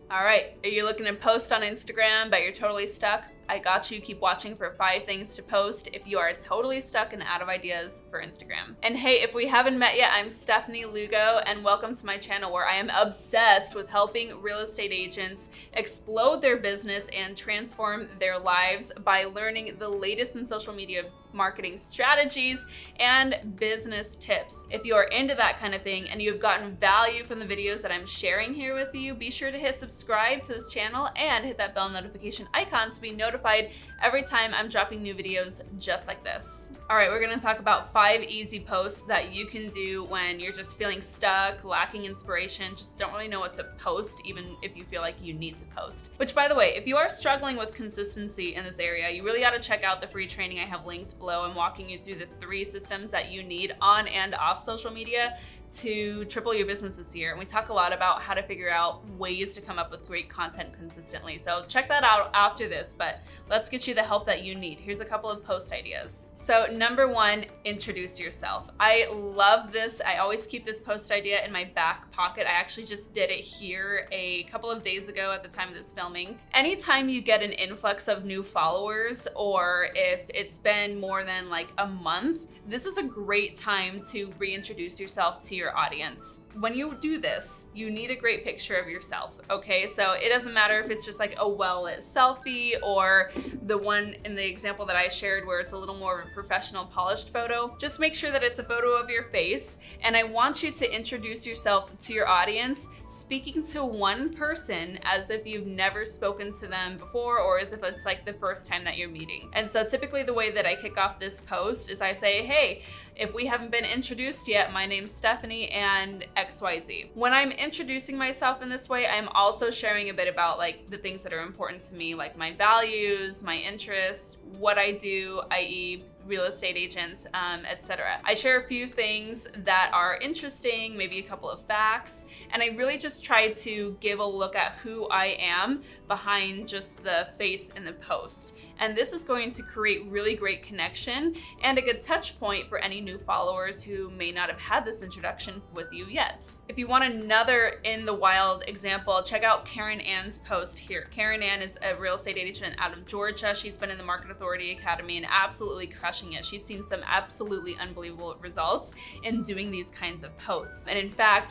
All right, are you looking to post on Instagram, but you're totally stuck? I got you. Keep watching for 5 things to post if you are totally stuck and out of ideas for Instagram. And hey, if we haven't met yet, I'm Stefanie Lugo, and welcome to my channel where I am obsessed with helping real estate agents explode their business and transform their lives by learning the latest in social media marketing strategies and business tips. If you are into that kind of thing and you've gotten value from the videos that I'm sharing here with you, be sure to hit subscribe to this channel and hit that bell notification icon to be notified every time I'm dropping new videos just like this. All right, we're gonna talk about 5 easy posts that you can do when you're just feeling stuck, lacking inspiration, just don't really know what to post, even if you feel like you need to post. Which, by the way, if you are struggling with consistency in this area, you really gotta check out the free training I have linked below. I'm walking you through the 3 systems that you need on and off social media to triple your business this year. And we talk a lot about how to figure out ways to come up with great content consistently. So check that out after this, but let's get you the help that you need. Here's a couple of post ideas. So number 1, introduce yourself. I love this. I always keep this post idea in my back pocket. I actually just did it here a couple of days ago at the time of this filming. Anytime you get an influx of new followers, or if it's been more than like a month, this is a great time to reintroduce yourself to your audience. When you do this, you need a great picture of yourself, okay? So it doesn't matter if it's just like a well-lit selfie or the one in the example that I shared where it's a little more of a professional polished photo. Just make sure that it's a photo of your face, and I want you to introduce yourself to your audience, speaking to one person as if you've never spoken to them before, or as if it's like the first time that you're meeting. And so typically the way that I kick off this post is I say, hey, if we haven't been introduced yet, my name's Stefanie and XYZ. When I'm introducing myself in this way, I'm also sharing a bit about like the things that are important to me, like my values, my interests, what I do, i.e. real estate agents, etc. I share a few things that are interesting, maybe a couple of facts, and I really just try to give a look at who I am behind just the face in the post. And this is going to create really great connection and a good touch point for any new followers who may not have had this introduction with you yet. If you want another in the wild example, check out Karen Ann's post here. Karen Ann is a real estate agent out of Georgia. She's been in the Market Authority Academy and absolutely crushing it. She's seen some absolutely unbelievable results in doing these kinds of posts. And in fact,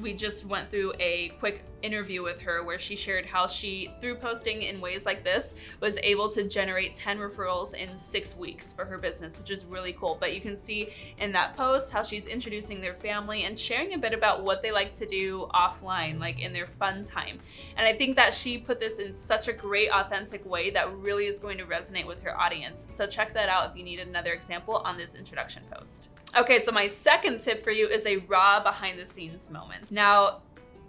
we just went through a quick interview with her where she shared how she, through posting in ways like this, was able to generate 10 referrals in 6 weeks for her business, which is really cool. But you can see in that post how she's introducing their family and sharing a bit about what they like to do offline, like in their fun time. And I think that she put this in such a great, authentic way that really is going to resonate with her audience. So check that out if you need another example on this introduction post. Okay, so my second tip for you is a raw behind the scenes moment. Now,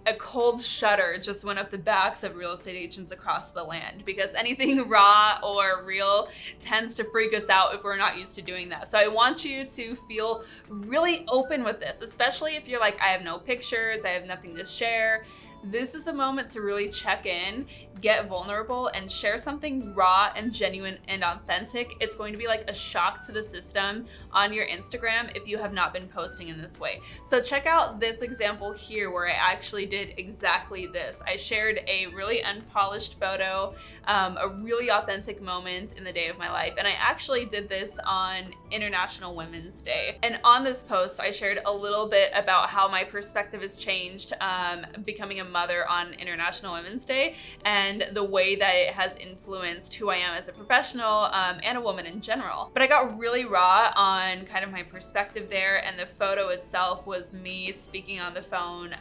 a cold shudder just went up the backs of real estate agents across the land, because anything raw or real tends to freak us out if we're not used to doing that. So I want you to feel really open with this, especially if you're like, I have no pictures, I have nothing to share. This is a moment to really check in, get vulnerable, and share something raw and genuine and authentic. It's going to be like a shock to the system on your Instagram if you have not been posting in this way. So check out this example here where I actually did exactly this. I shared a really unpolished photo, a really authentic moment in the day of my life. And I actually did this on International Women's Day. And on this post, I shared a little bit about how my perspective has changed becoming a mother on International Women's Day, and the way that it has influenced who I am as a professional and a woman in general. But I got really raw on kind of my perspective there, and the photo itself was me speaking on the phone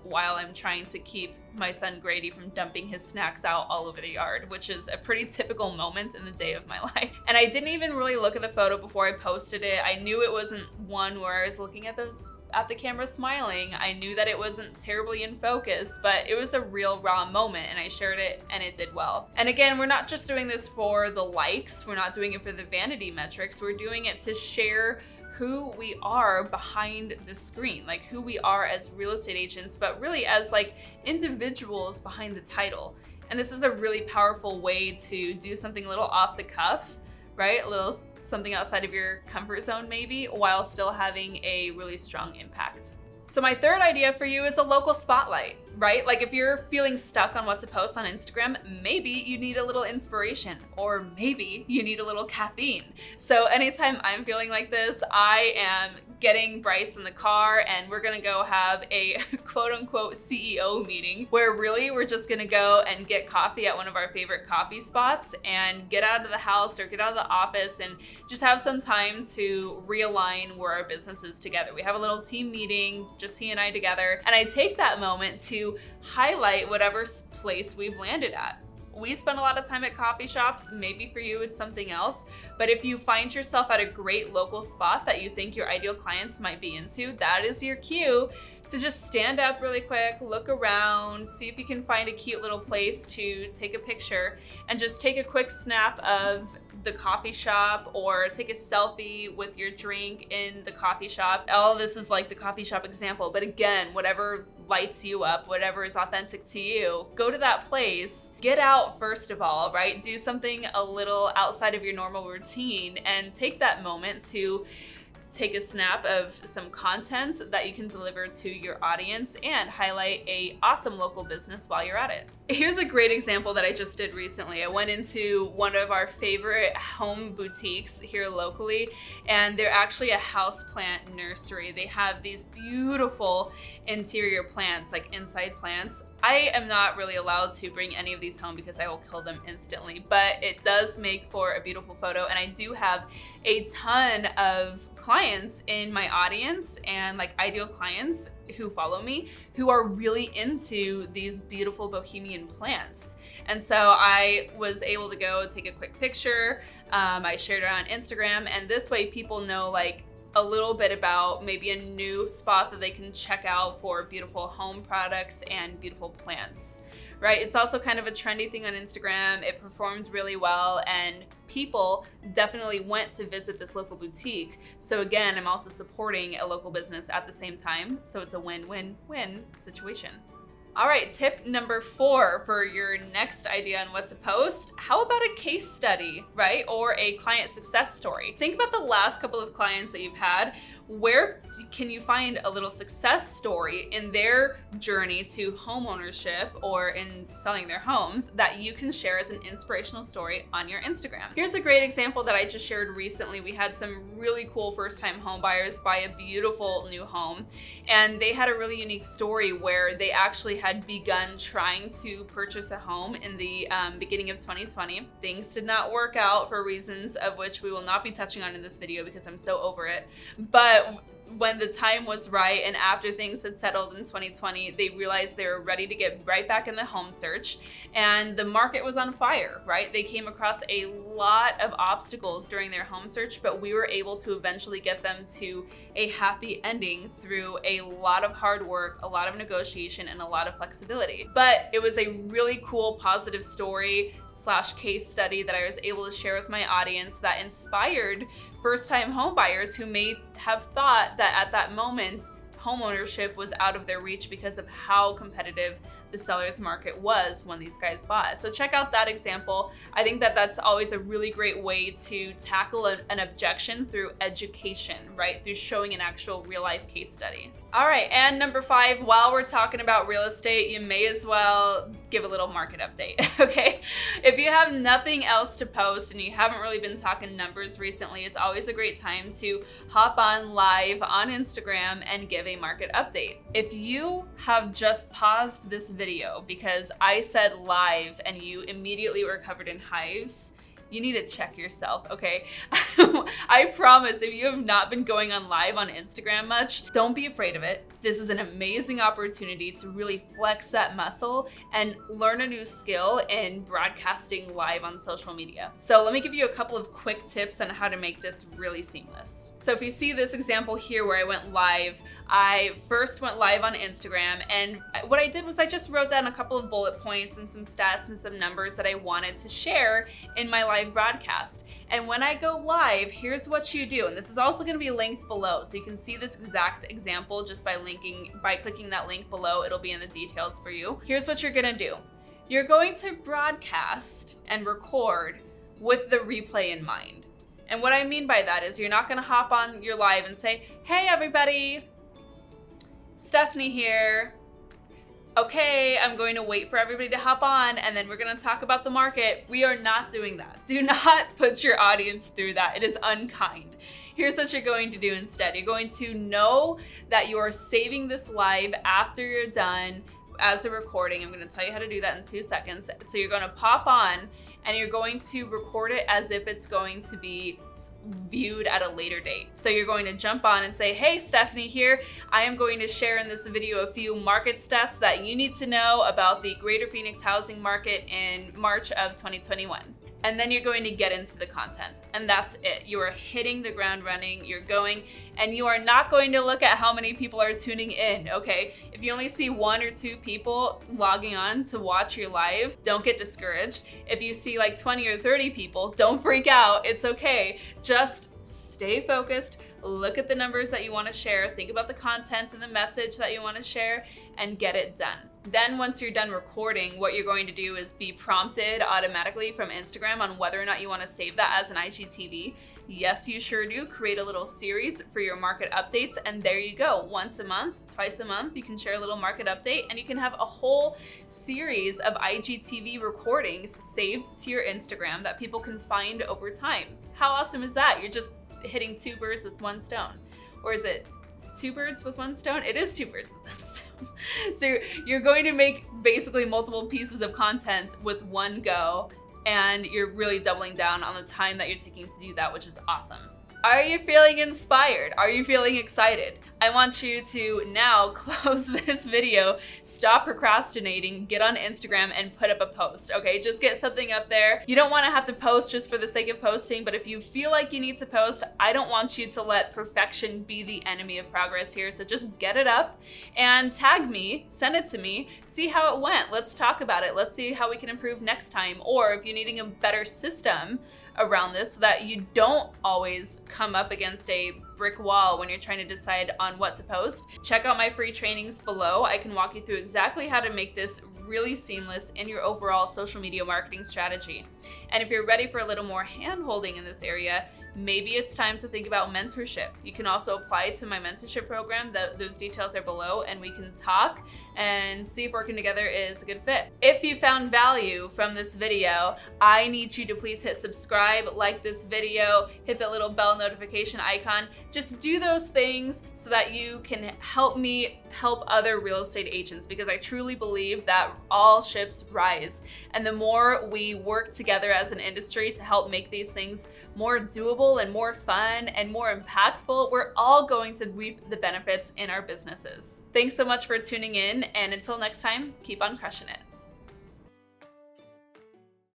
while I'm trying to keep my son Grady from dumping his snacks out all over the yard, which is a pretty typical moment in the day of my life. And I didn't even really look at the photo before I posted it. I knew it wasn't one where I was looking at the camera smiling. I knew that it wasn't terribly in focus, but it was a real raw moment, and I shared it and it did well. And again, we're not just doing this for the likes, we're not doing it for the vanity metrics, we're doing it to share who we are behind the screen, like who we are as real estate agents, but really as like individuals behind the title. And this is a really powerful way to do something a little off the cuff, right? A little something outside of your comfort zone maybe, while still having a really strong impact. So my third idea for you is a local spotlight, right? Like if you're feeling stuck on what to post on Instagram, maybe you need a little inspiration, or maybe you need a little caffeine. So anytime I'm feeling like this, I am getting Bryce in the car and we're gonna go have a quote unquote CEO meeting where really we're just gonna go and get coffee at one of our favorite coffee spots and get out of the house or get out of the office and just have some time to realign where our business is together. We have a little team meeting, just he and I together, and I take that moment to highlight whatever place we've landed at. We spend a lot of time at coffee shops. Maybe for you it's something else, but if you find yourself at a great local spot that you think your ideal clients might be into, that is your cue to just stand up really quick, look around, see if you can find a cute little place to take a picture and just take a quick snap of the coffee shop or take a selfie with your drink in the coffee shop. All of this is like the coffee shop example, but again, whatever lights you up, whatever is authentic to you, go to that place, get out first of all, right? Do something a little outside of your normal routine and take that moment to take a snap of some content that you can deliver to your audience and highlight a awesome local business while you're at it. Here's a great example that I just did recently. I went into one of our favorite home boutiques here locally, and they're actually a houseplant nursery. They have these beautiful interior plants, like inside plants. I am not really allowed to bring any of these home because I will kill them instantly, but it does make for a beautiful photo, and I do have a ton of clients in my audience and like ideal clients who follow me who are really into these beautiful bohemian plants. And so I was able to go take a quick picture. I shared it on Instagram, and this way people know like a little bit about maybe a new spot that they can check out for beautiful home products and beautiful plants, right? It's also kind of a trendy thing on Instagram. It performed really well and people definitely went to visit this local boutique. So again, I'm also supporting a local business at the same time. So it's a win-win-win situation. All right, tip number 4 for your next idea on what to post. How about a case study, right? Or a client success story. Think about the last couple of clients that you've had. Where can you find a little success story in their journey to home ownership or in selling their homes that you can share as an inspirational story on your Instagram? Here's a great example that I just shared recently. We had some really cool first-time home buyers buy a beautiful new home, and they had a really unique story where they actually had begun trying to purchase a home in the beginning of 2020. Things did not work out for reasons of which we will not be touching on in this video because I'm so over it. But when the time was right and after things had settled in 2020, they realized they were ready to get right back in the home search, and the market was on fire, right? They came across a lot of obstacles during their home search, but we were able to eventually get them to a happy ending through a lot of hard work, a lot of negotiation, and a lot of flexibility. But it was a really cool, positive story / case study that I was able to share with my audience that inspired first-time home buyers who may have thought that at that moment homeownership was out of their reach because of how competitive the seller's market was when these guys bought. So check out that example. I think that that's always a really great way to tackle an objection through education, right? Through showing an actual real life case study. All right, and number 5, while we're talking about real estate, you may as well give a little market update, okay? If you have nothing else to post and you haven't really been talking numbers recently, it's always a great time to hop on live on Instagram and give a market update. If you have just paused this video because I said live and you immediately were covered in hives, you need to check yourself, okay? I promise if you have not been going on live on Instagram much, don't be afraid of it. This is an amazing opportunity to really flex that muscle and learn a new skill in broadcasting live on social media. So let me give you a couple of quick tips on how to make this really seamless. So if you see this example here where I went live, I first went live on Instagram, and what I did was I just wrote down a couple of bullet points and some stats and some numbers that I wanted to share in my live broadcast. And when I go live, here's what you do. And this is also going to be linked below, so you can see this exact example just by clicking that link below. It'll be in the details for you. Here's what you're going to do. You're going to broadcast and record with the replay in mind. And what I mean by that is you're not going to hop on your live and say, "Hey everybody, Stefanie here. Okay, I'm going to wait for everybody to hop on and then we're gonna talk about the market. We are not doing that. Do not put your audience through that. It is unkind. Here's what you're going to do instead. You're going to know that you are saving this live after you're done as a recording. I'm gonna tell you how to do that in 2 seconds. So you're gonna pop on and you're going to record it as if it's going to be viewed at a later date. So you're going to jump on and say, hey, Stefanie here. I am going to share in this video a few market stats that you need to know about the Greater Phoenix housing market in March of 2021. And then you're going to get into the content. And that's it. You are hitting the ground running, you're going, and you are not going to look at how many people are tuning in, okay? If you only see 1 or 2 people logging on to watch your live, don't get discouraged. If you see like 20 or 30 people, don't freak out, it's okay. Just stay focused, look at the numbers that you want to share, think about the content and the message that you want to share, and get it done. Then once you're done recording, what you're going to do is be prompted automatically from Instagram on whether or not you want to save that as an IGTV. Yes, you sure do. Create a little series for your market updates, and there you go. Once a month, twice a month, you can share a little market update, and you can have a whole series of IGTV recordings saved to your Instagram that people can find over time. How awesome is that? You're just hitting 2 birds with 1 stone. Or is it 2 birds with 1 stone? It is 2 birds with 1 stone. So you're going to make basically multiple pieces of content with 1 go, and you're really doubling down on the time that you're taking to do that, which is awesome. Are you feeling inspired? Are you feeling excited? I want you to now close this video, stop procrastinating, get on Instagram and put up a post, okay? Just get something up there. You don't want to have to post just for the sake of posting, but if you feel like you need to post, I don't want you to let perfection be the enemy of progress here. So just get it up and tag me, send it to me, see how it went. Let's talk about it. Let's see how we can improve next time. Or if you're needing a better system around this so that you don't always come up against a brick wall when you're trying to decide on what to post, check out my free trainings below. I can walk you through exactly how to make this really seamless in your overall social media marketing strategy. And if you're ready for a little more hand-holding in this area, maybe it's time to think about mentorship. You can also apply to my mentorship program. Those details are below, and we can talk and see if working together is a good fit. If you found value from this video, I need you to please hit subscribe, like this video, hit the little bell notification icon. Just do those things so that you can help me help other real estate agents, because I truly believe that all ships rise. And the more we work together as an industry to help make these things more doable and more fun and more impactful, we're all going to reap the benefits in our businesses. Thanks so much for tuning in, and until next time, keep on crushing it.